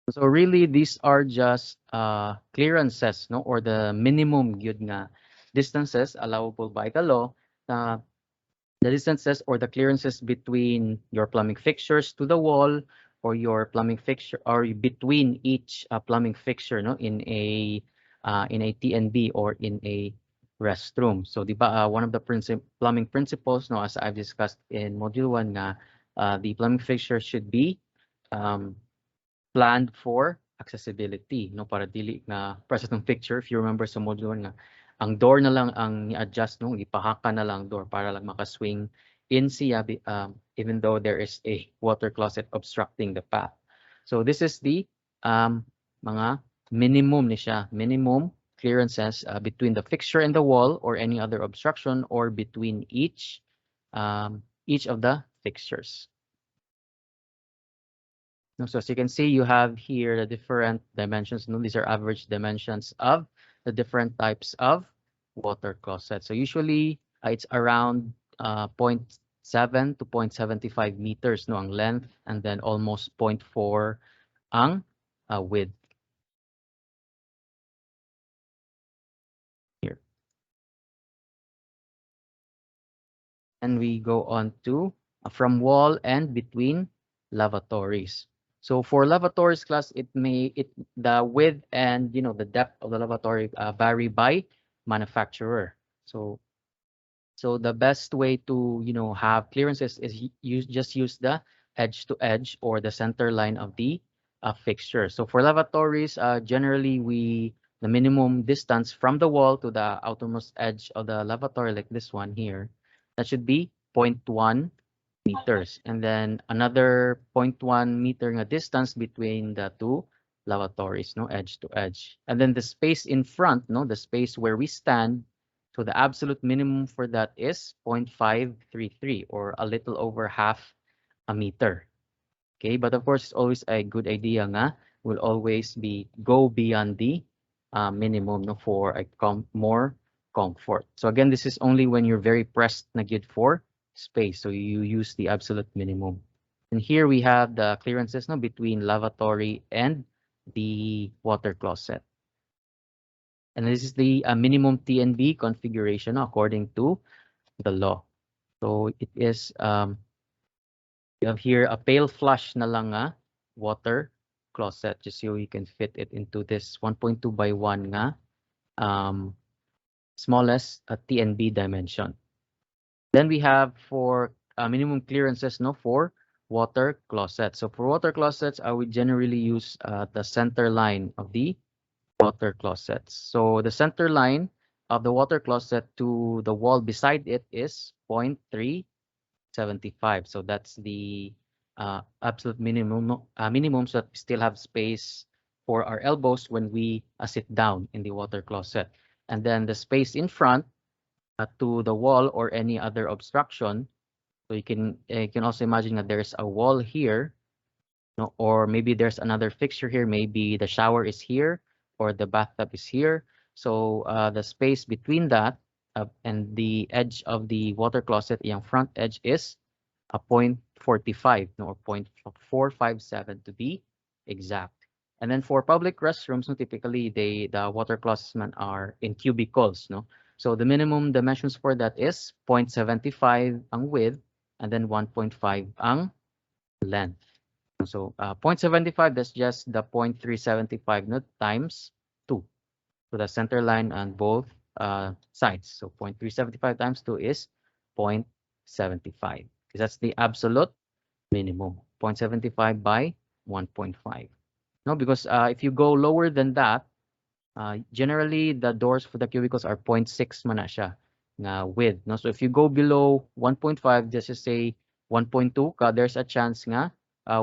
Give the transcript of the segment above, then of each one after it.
So really, these are just clearances, no, or the minimum gyud nga distances allowable by the law. The distances or the clearances between your plumbing fixtures to the wall, or your plumbing fixture, or between each plumbing fixture, no, in a TNB or in a restroom. So, di ba, one of the plumbing principles, no, as I've discussed in module 1 nga, the plumbing fixture should be um, planned for accessibility, no, para dili na present ng picture. If you remember sa module 1 nga, ang door na lang ang i-adjust, no, ipahaka na lang door para lang makaswing in siya, even though there is a water closet obstructing the path. So this is the mga minimum ni siya, minimum clearances between the fixture and the wall or any other obstruction, or between each of the fixtures. So as you can see, you have here the different dimensions. No, these are average dimensions of the different types of water closet. So usually it's around 0.7 to 0.75 meters, no, ang length, and then almost 0.4 ang width. Here. And we go on to from wall and between lavatories. So for lavatories class, the width and the depth of the lavatory vary by manufacturer. So the best way to have clearances is just use the edge to edge or the center line of the fixture. So for lavatories, generally the minimum distance from the wall to the outermost edge of the lavatory, like this one here, that should be 0.1 meters, and then another 0.1 meter distance between the two lavatories, no, edge to edge. And then the space in front, no, the space where we stand, so the absolute minimum for that is 0.533, or a little over half a meter. Okay, but of course it's always a good idea nga will always go beyond the minimum, no, for a more comfort. So again, this is only when you're very pressed na gyud for space, so you use the absolute minimum. And here we have the clearances, no, between lavatory and the water closet. And this is the minimum TNB configuration, no, according to the law. So it is you have here a pale flush na lang water closet, just so you can fit it into this 1.2 by 1 nga smallest TNB dimension. Then we have for minimum clearances, no, for water closet. So for water closets, I would generally use the center line of the water closets. So the center line of the water closet to the wall beside it is 0.375. So that's the absolute minimum, so that we still have space for our elbows when we sit down in the water closet. And then the space in front to the wall or any other obstruction. So you can also imagine that there's a wall here, no, or maybe there's another fixture here. Maybe the shower is here or the bathtub is here. So the space between that and the edge of the water closet, yung front edge, is a 0.45, no, or 0.457 to be exact. And then for public restrooms, no, typically the water closets are in cubicles, no. So the minimum dimensions for that is 0.75 ang width and then 1.5 ang length. So 0.75, that's just the 0.375, no, times 2. So the center line on both sides. So 0.375 times 2 is 0.75. Because that's the absolute minimum. 0.75 by 1.5. No, because if you go lower than that, generally the doors for the cubicles are 0.6 man na siya na width. No? So if you go below 1.5, just to say 1.2, there's a chance nga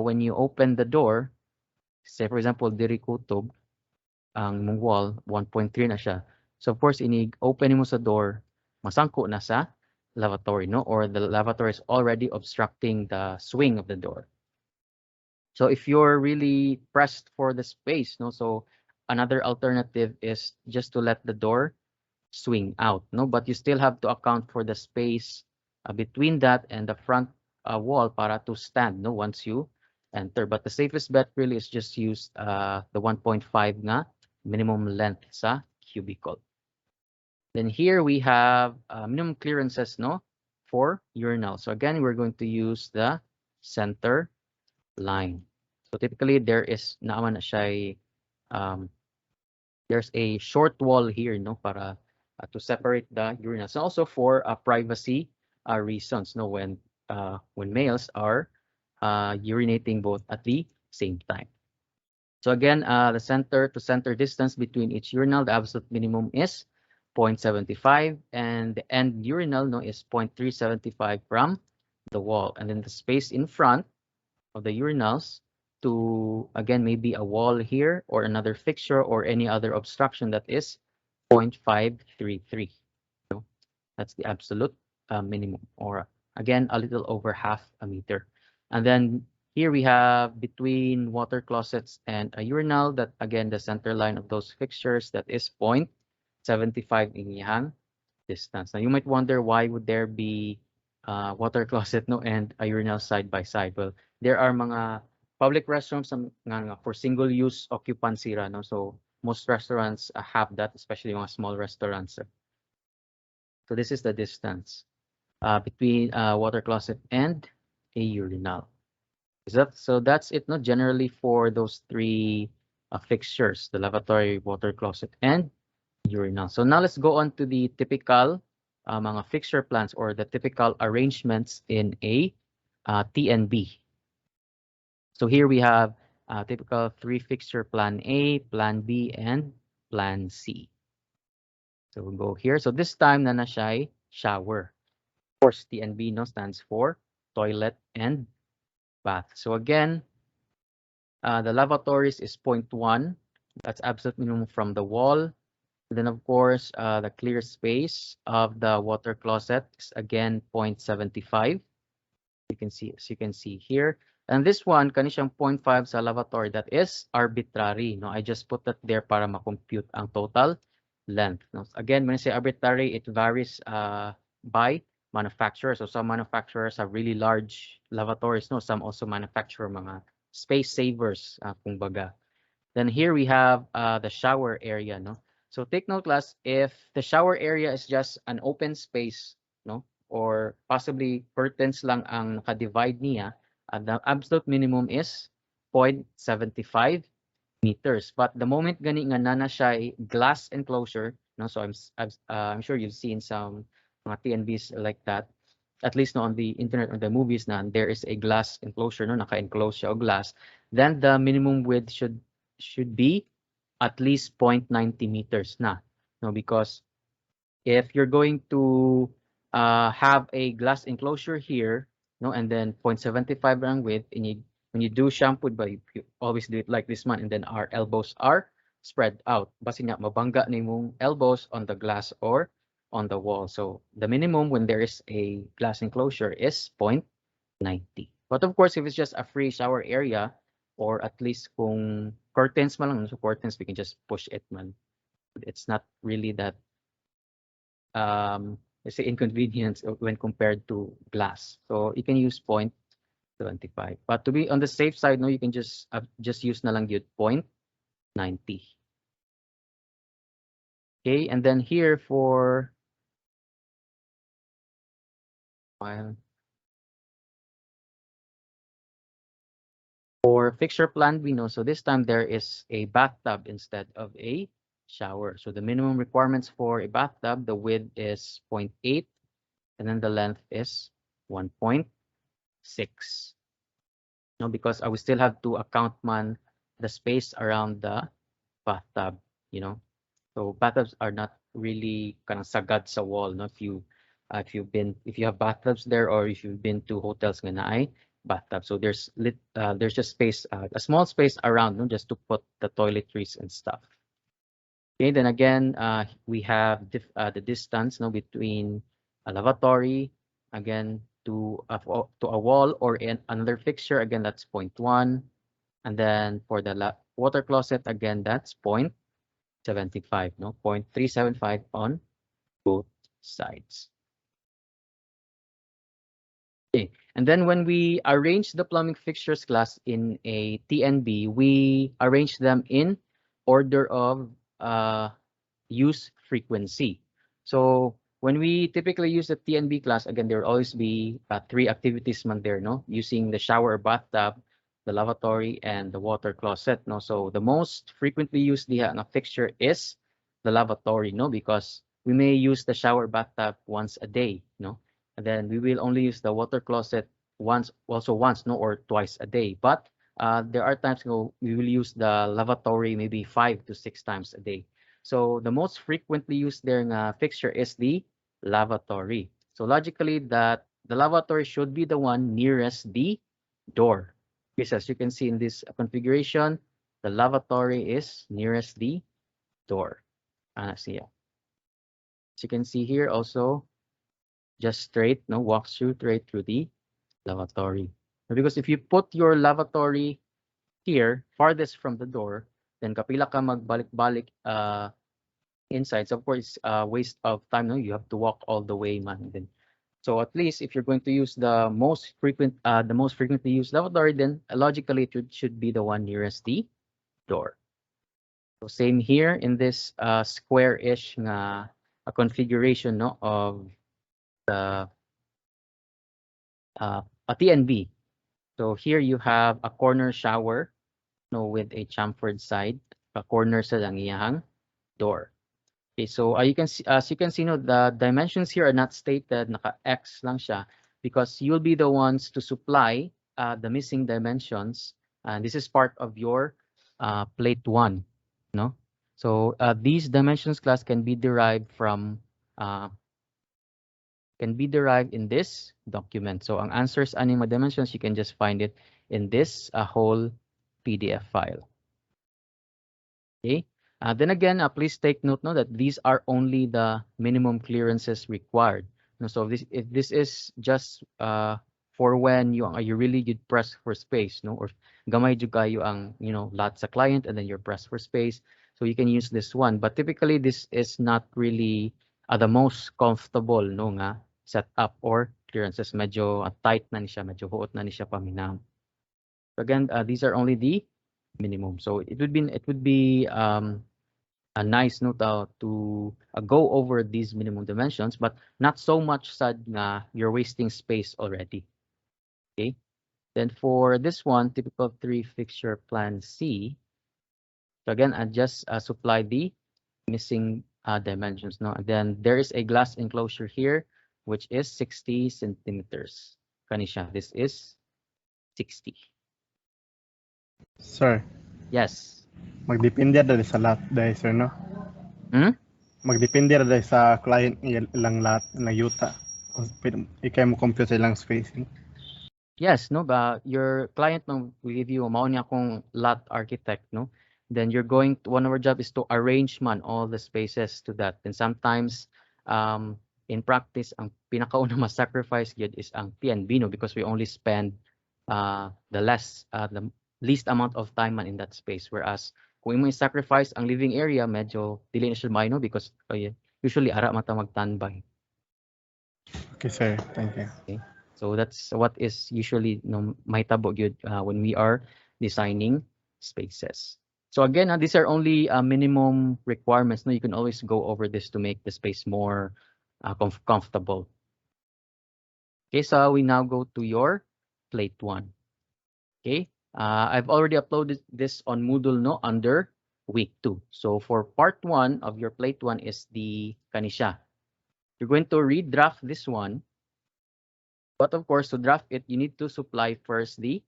when you open the door, say for example, diri kutob ang wall, 1.3 na siya. So of course, open mo sa door, masangko na sa lavatory, no? Or the lavatory is already obstructing the swing of the door. So if you're really pressed for the space, no? So another alternative is just to let the door swing out, no? But you still have to account for the space between that and the front wall para to stand, no? Once you enter. But the safest bet really is just use the 1.5 nga minimum length sa cubicle. Then here we have minimum clearances, no, for urinal. So again, we're going to use the center line. So typically there is naman na siya there's a short wall here, no, para to separate the urinals. And also for privacy reasons, no, when males are urinating both at the same time. So again, the center to center distance between each urinal, the absolute minimum is 0.75, and the end urinal, no, is 0.375 from the wall. And then the space in front of the urinals to, again, maybe a wall here or another fixture or any other obstruction, that is 0.533. So that's the absolute minimum, or again, a little over half a meter. And then here we have between water closets and a urinal, that again, the center line of those fixtures, that is 0.75 in yang distance. Now you might wonder, why would there be water closet, no, and a urinal side by side? Well, there are mga public restrooms nga for single use occupancy ra, no, so most restaurants have that, especially mga small restaurants. So this is the distance between water closet and a urinal. So that's it, no, generally for those three fixtures: the lavatory, water closet, and urinal. So now let's go on to the typical mga fixture plans, or the typical arrangements in a TNB. So here we have typical 3-fixture plan A, plan B, and plan C. So we'll go here. So this time na siya shower. Of course, TNB, no, stands for toilet and bath. So again, the lavatories is 0.1. That's absolute minimum from the wall. And then of course, the clear space of the water closet is again 0.75. You can see, as you can see here. And this one, kaniyang 0.5 sa lavatory, that is arbitrary. No, I just put that there para ma-compute ang total length. No? Again, when I say arbitrary, it varies by manufacturer. So some manufacturers have really large lavatories. No, some also manufacture mga space savers, kumbaga. Then here we have the shower area. No, so take note, class, if the shower area is just an open space, no, or possibly curtains lang ang naka-divide niya, the absolute minimum is 0.75 meters. But the moment gani nga nana siya glass enclosure, no, so I'm sure you've seen some mga TNBs like that, at least no, on the internet or the movies, na there is a glass enclosure, no, naka-enclose siya o glass, then the minimum width should be at least 0.90 meters na, no, because if you're going to have a glass enclosure here, no, and then 0.75 lang width, and when you do shampoo, but you always do it like this one, and then our elbows are spread out. Basi nga mabangga na yung elbows on the glass or on the wall. So the minimum when there is a glass enclosure is 0.90. But of course, if it's just a free shower area, or at least kung curtains man lang, so curtains, we can just push it man. It's not really that let's say inconvenience when compared to glass. So you can use 0.75. But to be on the safe side, no, you can just use na lang yun 0.90. Okay, and then here for fixture plan, we know, so this time there is a bathtub instead of a shower. So the minimum requirements for a bathtub, the width is 0.8, and then the length is 1.6. No, because I will still have to account man the space around the bathtub, you know. So bathtubs are not really kind of sagad sa wall. No, if you have bathtubs there, or if you've been to hotels nga na ay bathtub, so there's just space, a small space around, no, just to put the toiletries and stuff. Okay, then again, we have the distance, no, between a lavatory, again, to a wall or in another fixture, again, that's 0.1. And then for the water closet, again, that's 0.75, no, 0.375 on both sides. Okay, And then when we arrange the plumbing fixtures class in a TNB, we arrange them in order of use frequency. So when we typically use the TNB class, again, there will always be three activities man there, no? Using the shower or bathtub, the lavatory, and the water closet, no? So the most frequently used diha na fixture is the lavatory, no? Because we may use the shower bathtub once a day, no? And then we will only use the water closet once, no, or twice a day. But there are times we will use the lavatory maybe 5 to 6 times a day. So the most frequently used there nga fixture is the lavatory. So logically that the lavatory should be the one nearest the door. Because as you can see in this configuration, the lavatory is nearest the door. See, yeah. As you can see here also, just straight, no, walks through straight through the lavatory. Because if you put your lavatory here, farthest from the door, then kapila ka magbalik-balik inside. So of course, waste of time. No, you have to walk all the way, man. Then, so at least if you're going to use the most frequently used lavatory, then logically should be the one nearest the door. So same here in this square-ish nga a configuration, no, of the a TNB. So here you have a corner shower, no, with a chamfered side, a corner sa lang iyahang door. Okay, so you can see, as you can see, no, the dimensions here are not stated, naka-X lang siya, because you'll be the ones to supply the missing dimensions. And this is part of your plate 1, no? So these dimensions class can be derived in this document. So ang answers aning mga dimensions, you can just find it in this whole PDF file. Okay. Then again, please take note, no, that these are only the minimum clearances required. No, so if this is just for when you really you'd press for space, no, or gamay jud kayo ang lot sa client and then you're pressed for space, so you can use this one. But typically this is not really the most comfortable, no, nga setup or clearances. Medyo tight na ni siya, medyo huot na ni siya paminam. So again, these are only the minimum. So it would be nice, no, to go over these minimum dimensions, but not so much sad nga you're wasting space already. Okay. Then for this one, typical 3 fixture plan C. So again, I just supply the missing dimensions. No, and then there is a glass enclosure here, which is 60 centimeters. Kanisha, this is 60. Sir, Yes. magdepende dahil sa lot dahil, sir, no? Magdepende dahil sa client ilang lot, ilang yuta. Ikay mo compute sa ilang spacing. Yes, no, but your client will give you mao niya kung lot architect, no? Then you're going to, one of our job is to arrange man all the spaces to that. And sometimes in practice ang pinakauna ma-sacrifice gyud is ang PNB, no, because we only spend the least amount of time man in that space, whereas kung imo i-sacrifice ang living area, medyo dili na siya no, because usually ara mata magtanbay. Okay, sir. Thank you. Okay. So that's what is usually mahitabo gyud when we are designing spaces. So again, these are only minimum requirements. No, you can always go over this to make the space more comfortable. Okay, so we now go to your plate 1. Okay, I've already uploaded this on Moodle, no, under week 2. So for part 1 of your plate 1 is the kanisha. You're going to redraft this one. But of course, to draft it, you need to supply first the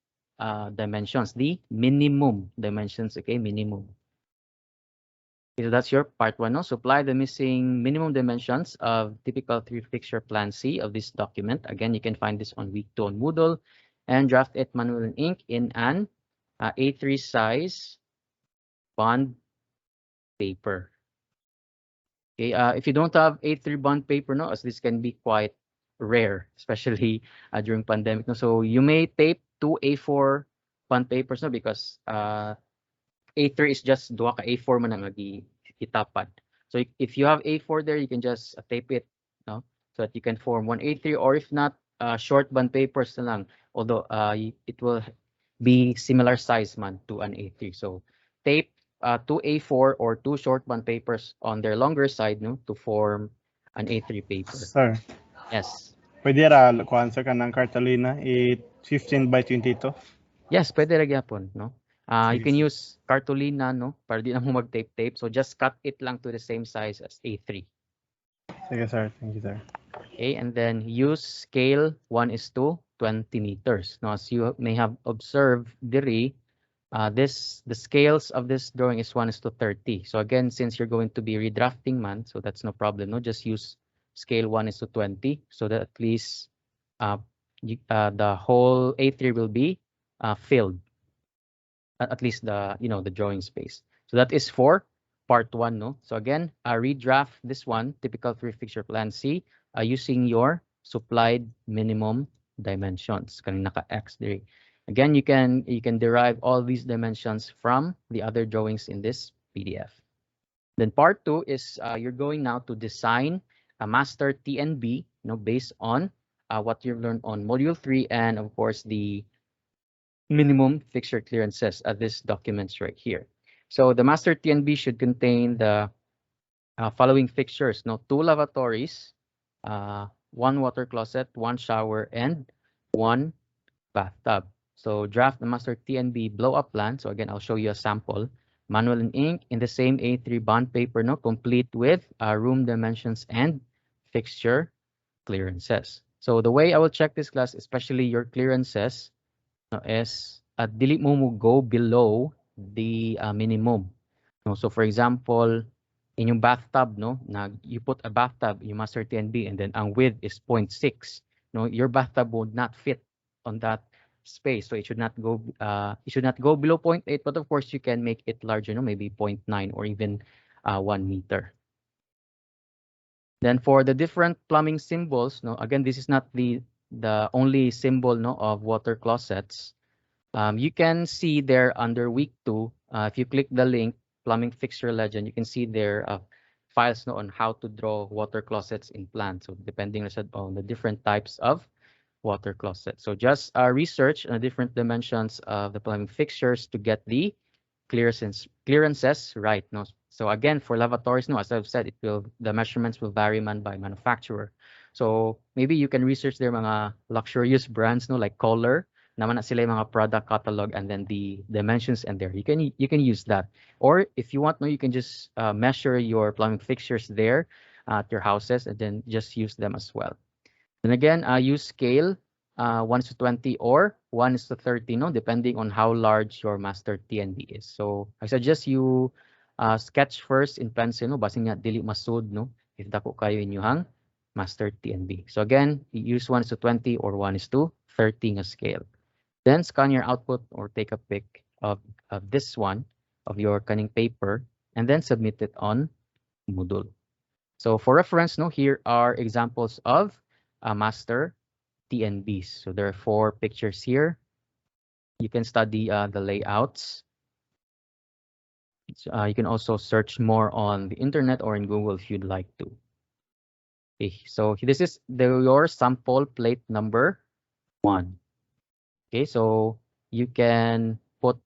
dimensions, the minimum dimensions, okay, minimum. Okay, so that's your part 1, no? Supply the missing minimum dimensions of typical 3 fixture plan C of this document. Again, you can find this on week 2 on Moodle, and draft it manual in ink in an A3 size bond paper. Okay, if you don't have A3 bond paper, no, as this can be quite rare, especially during pandemic. No? So you may tape 2 A4 bond papers, no, because A3 is just duha ka A4 man ang itapad. So if you have A4 there, you can just tape it, no, so that you can form one A3, or if not, short bond papers na lang. Although it will be similar size man to an A3. So tape 2 A4 or 2 short bond papers on their longer side, no, to form an A3 paper. Sir, Yes. pwede ra kuan sir kanang cartolina 15 by 22. Yes, pwede ra gyapon, no. You Sige, can sir. use cartolina, no, para di na mo mag-tape. So just cut it lang to the same size as A3. Sige, sir. Thank you, sir. Okay, and then use scale 1:20 meters. Now, as you may have observed, diri, the scales of this drawing is 1:30. So again, since you're going to be redrafting man, so that's no problem. No, just use scale 1:20 so that at least the whole A3 will be filled. At least the drawing space. So that is for part 1, no? So again, redraft this one, typical three-fixture plan C, using your supplied minimum dimensions. Kanina naka-X there. Again, you can derive all these dimensions from the other drawings in this PDF. Then part 2 is you're going now to design a master TNB, based on what you've learned on module 3 and of course the minimum fixture clearances at this documents right here. So the master TNB should contain the following fixtures: 2 lavatories, 1 water closet, 1 shower, and 1 bathtub. So draft the master TNB blow-up plan. So again, I'll show you a sample. Manual and ink in the same A3 bond paper, complete with room dimensions and fixture clearances. So the way I will check this class, especially your clearances, is dili mo go below the minimum. So for example, in yung bathtub, you put a bathtub in your master TNB and then ang width is 0.6. Your bathtub would not fit on that space, so it should not go below 0.8, but of course you can make it larger, maybe 0.9 or even 1 meter. Then for the different plumbing symbols, again, this is not the only symbol of water closets. You can see there under week 2, if you click the link, plumbing fixture legend, you can see there files on how to draw water closets in plan. So depending on the different types of water closet. So just research the different dimensions of the plumbing fixtures to get the clearances right. So again, for lavatories, as I've said, the measurements will vary by manufacturer. So maybe you can research their mga luxurious brands, like Kohler, naman na sila yung mga product catalog, and then the dimensions and there. You can use that. Or if you want, you can just measure your plumbing fixtures there at your houses and then just use them as well. And again, use scale 1:20 or 1:30, depending on how large your master TNB is. So I suggest you sketch first in pencil, basin nga dili masud, if dako kayo inyuhang master TNB. So again, use 1:20 or 1:30 nga scale. Then scan your output or take a pic of this one, of your cunning paper, and then submit it on Moodle. So for reference, here are examples of master TNBs. So there are 4 pictures here. You can study the layouts. So, you can also search more on the internet or in Google if you'd like to. Okay, so this is your sample plate number 1. Okay, so you can put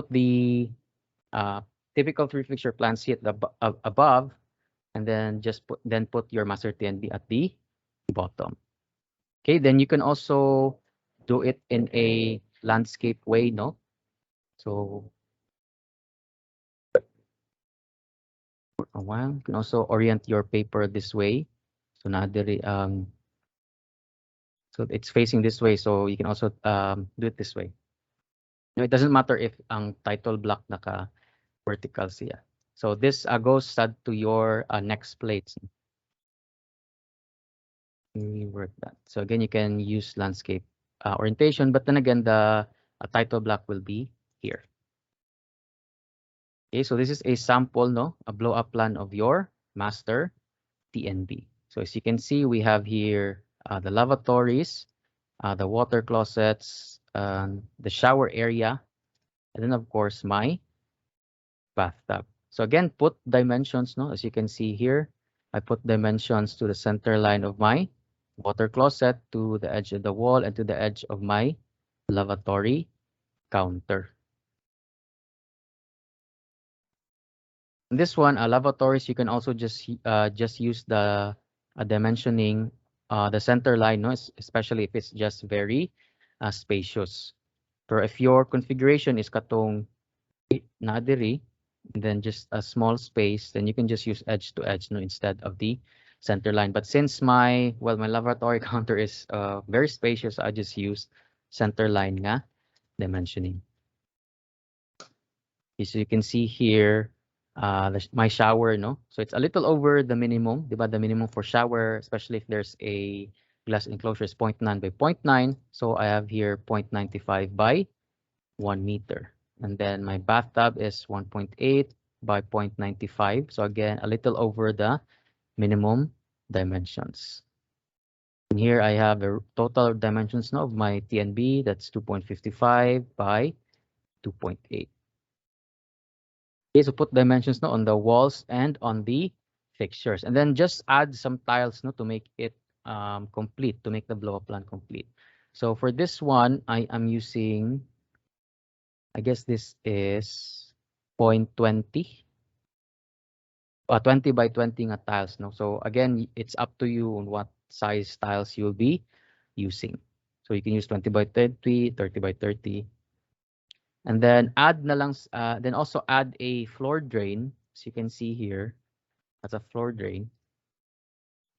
the typical three-fixture plan C at the above, and then just put your master TNB at the bottom. Okay, then you can also do it in a landscape way, So for a while, you can also orient your paper this way. So so it's facing this way, so you can also do it this way. It doesn't matter if ang title block naka vertical siya. So this goes to your next plates. Rework that. So again, you can use landscape orientation, but then again, the title block will be here. Okay, so this is a sample, a blow-up plan of your master TNB. So as you can see, we have here the lavatories, the water closets, the shower area, and then of course my bathtub. So again, put dimensions, as you can see here, I put dimensions to the center line of my water closet to the edge of the wall and to the edge of my lavatory counter. In this one, lavatories, you can also just use the dimensioning the center line, no, especially if it's just very spacious. But if your configuration is katong na diri, then just a small space, then you can just use edge to edge, no, instead of the center line. But since my lavatory counter is very spacious, I just use center line nga dimensioning. Okay, so you can see here my shower, no? So it's a little over the minimum, diba? The minimum for shower, especially if there's a glass enclosure is 0.9 by 0.9. So I have here 0.95 by 1 meter. And then my bathtub is 1.8 by 0.95. So again, a little over the minimum dimensions. And here I have the total dimensions now of my TNB. That's 2.55 by 2.8. Okay, so put dimensions now on the walls and on the fixtures. And then just add some tiles no, to make it complete, to make the blow-up plan complete. So for this one, I am using, I guess this is 0.20. 20 by 20 nga tiles. No? So again, it's up to you on what size tiles you'll be using. So you can use 20 by 30, 30 by 30. And then add na lang, then also add a floor drain. As you can see here, that's a floor drain.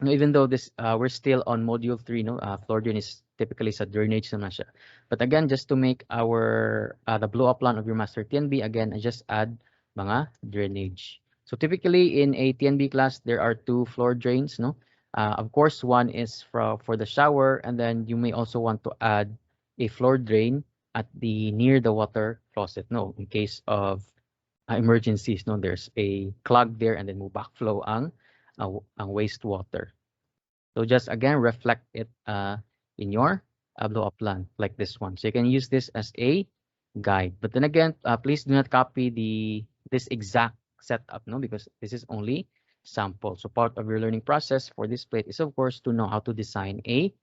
No, even though this we're still on module 3, no, floor drain is typically sa drainage naman siya. But again, just to make our the blow up plan of your master TNB, again, I just add mga drainage. So typically in a TNB class, there are 2 floor drains, no. Of course, one is for the shower, and then you may also want to add a floor drain at the near the water closet, no, in case of emergencies, no, there's a clog there, and then mo backflow ang wastewater. So just again reflect it in your blow-up plan like this one. So you can use this as a guide. But then again, please do not copy this exact setup, no, because this is only sample. So part of your learning process for this plate is of course to know how to design a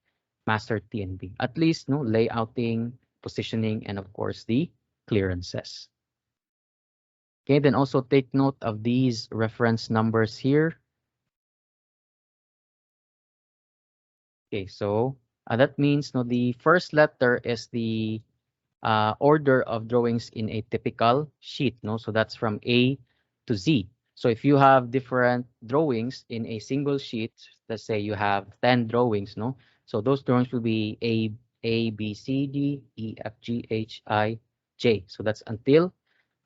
master TNB. At least no layouting, positioning, and of course the clearances. Okay, then also take note of these reference numbers here. Okay, so that means no, the first letter is the order of drawings in a typical sheet. No, so that's from A to Z. So if you have different drawings in a single sheet, let's say you have 10 drawings, no, so those drawings will be A, B, C, D, E, F, G, H, I, J. So that's until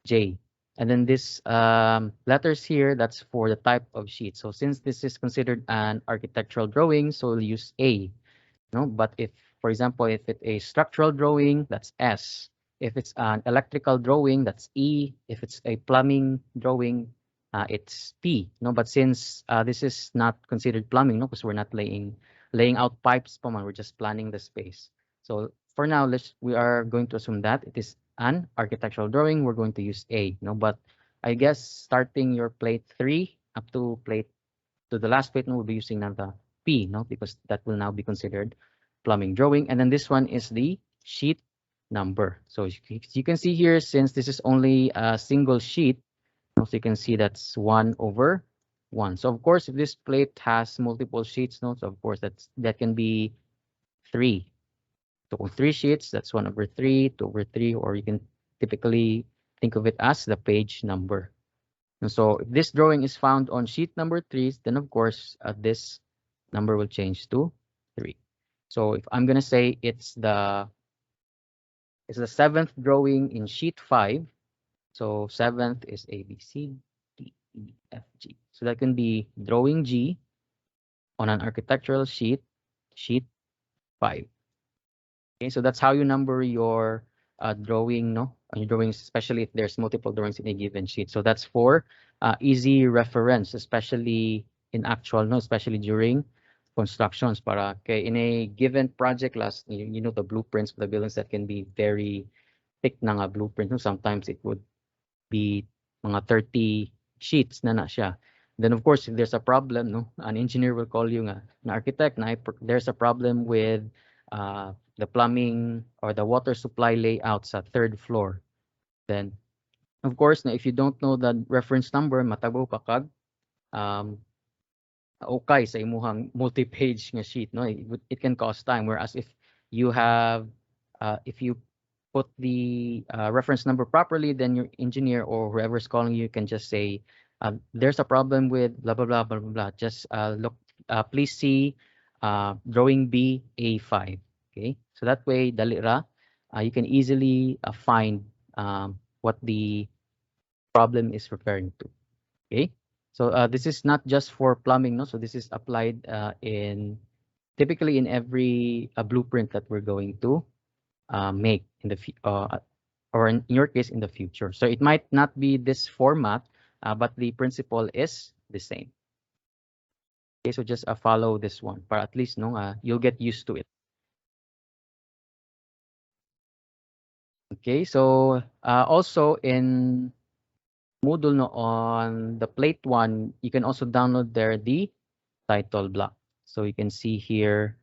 J. And then this letters here, that's for the type of sheet. So since this is considered an architectural drawing, so we'll use A. No, but if, for example, if it's a structural drawing, that's S. If it's an electrical drawing, that's E. If it's a plumbing drawing, it's P. No, but since this is not considered plumbing, no, because we're not laying out pipes, we're just planning the space. So for now, we are going to assume that it is an architectural drawing. We're going to use A. No, but I guess starting your plate 3 up to the last plate, no, we'll be using now the P, no, because that will now be considered plumbing drawing. And then this one is the sheet number. So you can see here, since this is only a single sheet, so you can see that's 1/1. So of course, if this plate has multiple sheets, no, so of course that can be 3. So 3 sheets, that's 1/3, 2/3, or you can typically think of it as the page number. And so if this drawing is found on sheet number 3, then of course this number will change to 3. So if I'm gonna say it's the 7th drawing in sheet 5, so 7th is A, B, C, D, E, F, G. So that can be drawing G on an architectural sheet 5. Okay, so that's how you number your drawing, no? Your drawings, especially if there's multiple drawings in a given sheet. So that's for easy reference, especially in actual, no? Especially during constructions. Para okay, in a given project class, you know the blueprints of the buildings that can be very thick na nga blueprint. No? Sometimes it would be mga 30 sheets na siya. Then of course, if there's a problem, no, an engineer will call you, an architect. Na there's a problem with the plumbing or the water supply layout sa third floor. Then of course, na if you don't know the reference number, matabo ka kag okay sa imuhang multi-page nga sheet, no, it can cost time. Whereas you have if you put the reference number properly, then your engineer or whoever's calling you can just say, there's a problem with blah blah blah blah blah blah. Just look, please see drawing B A5. Okay, so that way dali ra, you can easily find what the problem is referring to. Okay, so this is not just for plumbing, no. So this is applied in typically in every blueprint that we're going to make in the or in your case in the future. So it might not be this format, but the principle is the same. Okay, so just follow this one, but at least no, you'll get used to it. Okay, so also in Moodle, no, on the plate one, you can also download there the title block. So you can see here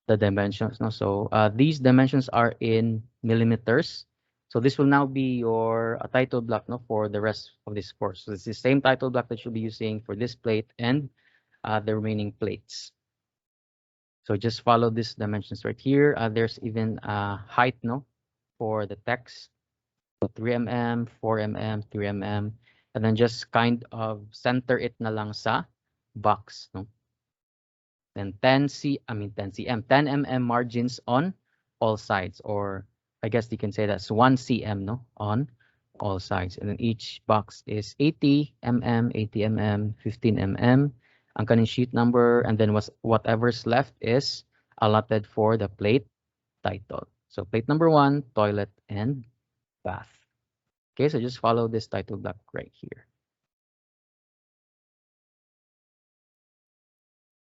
the dimensions. No, so these dimensions are in millimeters. So this will now be your title block, no, for the rest of this course. So it's the same title block that you'll be using for this plate and the remaining plates. So just follow these dimensions right here. There's even height, no, for the text. So 3 mm, 4 mm, 3 mm, and then just kind of center it na lang sa box, no. Then 10 cm, 10 mm margins on all sides, or I guess you can say that's 1 cm, no, on all sides. And then each box is 80 mm, 80 mm, 15 mm, ang kaning sheet number, and then whatever's left is allotted for the plate title. So plate number 1, toilet and bath. Okay, so just follow this title block right here.